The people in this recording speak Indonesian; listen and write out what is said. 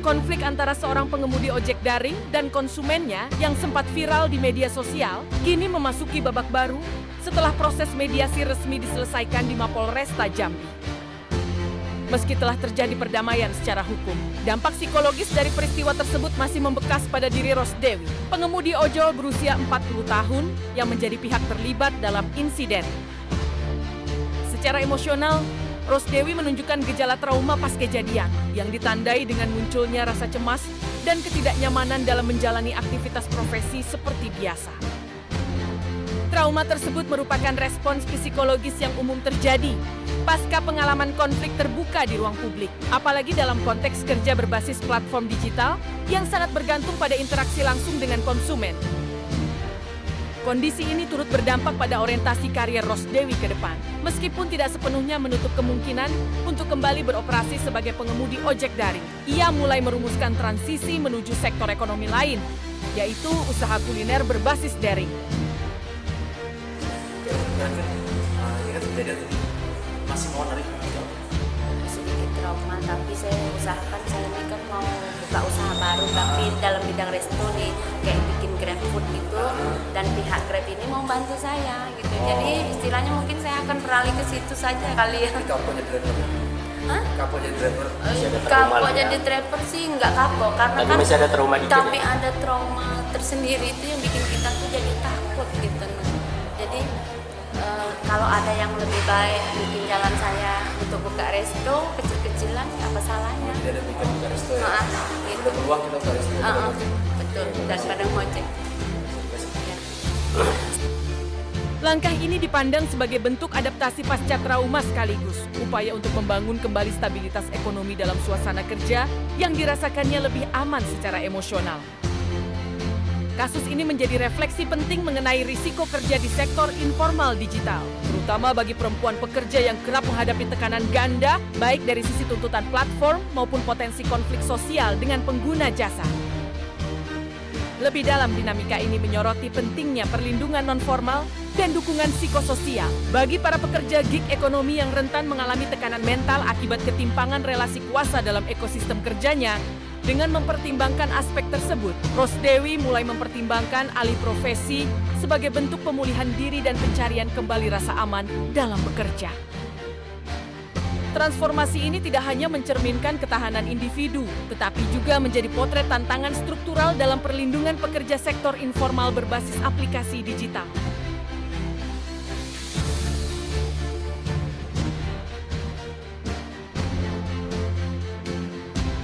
Konflik antara seorang pengemudi ojek daring dan konsumennya yang sempat viral di media sosial kini memasuki babak baru setelah proses mediasi resmi diselesaikan di Mapolresta Jambi. Meski telah terjadi perdamaian secara hukum, dampak psikologis dari peristiwa tersebut masih membekas pada diri Rosdewi, pengemudi ojol berusia 40 tahun yang menjadi pihak terlibat dalam insiden. Secara emosional, Rosdewi menunjukkan gejala trauma pas kejadian yang ditandai dengan munculnya rasa cemas dan ketidaknyamanan dalam menjalani aktivitas profesi seperti biasa. Trauma tersebut merupakan respons psikologis yang umum terjadi pasca pengalaman konflik terbuka di ruang publik, apalagi dalam konteks kerja berbasis platform digital yang sangat bergantung pada interaksi langsung dengan konsumen. Kondisi ini turut berdampak pada orientasi karier Rosdewi ke depan, meskipun tidak sepenuhnya menutup kemungkinan untuk kembali beroperasi sebagai pengemudi ojek daring. Ia mulai merumuskan transisi menuju sektor ekonomi lain, yaitu usaha kuliner berbasis daring. Ini kan kejadian masih mau narik sedikit trauma, tapi saya usahakan, saya ini kan mau buka usaha baru tapi dalam bidang resto nih, kayak bikin Grab Food gitu, dan pihak Grab ini mau bantu saya gitu. Jadi istilahnya mungkin saya akan beralih ke situ saja kali ya. Kapok jadi driver? Hah? Kapok jadi driver? Kapok jadi driver sih nggak kapok, karena tapi kan masih ada trauma dikit. tapi ada trauma tersendiri itu yang bikin kita tuh jadi takut gitu. Jadi kalau ada yang lebih baik bikin jalan saya untuk buka resto kecil-kecilan, apa salahnya? Jadi ada bikin buka resto ya? Gitu. Ada peluang kita buka resto. Betul, daripada ngojek. Langkah ini dipandang sebagai bentuk adaptasi pasca trauma sekaligus upaya untuk membangun kembali stabilitas ekonomi dalam suasana kerja yang dirasakannya lebih aman secara emosional. Kasus ini menjadi refleksi penting mengenai risiko kerja di sektor informal digital, terutama bagi perempuan pekerja yang kerap menghadapi tekanan ganda, baik dari sisi tuntutan platform maupun potensi konflik sosial dengan pengguna jasa. Lebih dalam, dinamika ini menyoroti pentingnya perlindungan nonformal dan dukungan psikososial bagi para pekerja gig ekonomi yang rentan mengalami tekanan mental akibat ketimpangan relasi kuasa dalam ekosistem kerjanya. Dengan mempertimbangkan aspek tersebut, Rosdewi mulai mempertimbangkan alih profesi sebagai bentuk pemulihan diri dan pencarian kembali rasa aman dalam bekerja. Transformasi ini tidak hanya mencerminkan ketahanan individu, tetapi juga menjadi potret tantangan struktural dalam perlindungan pekerja sektor informal berbasis aplikasi digital.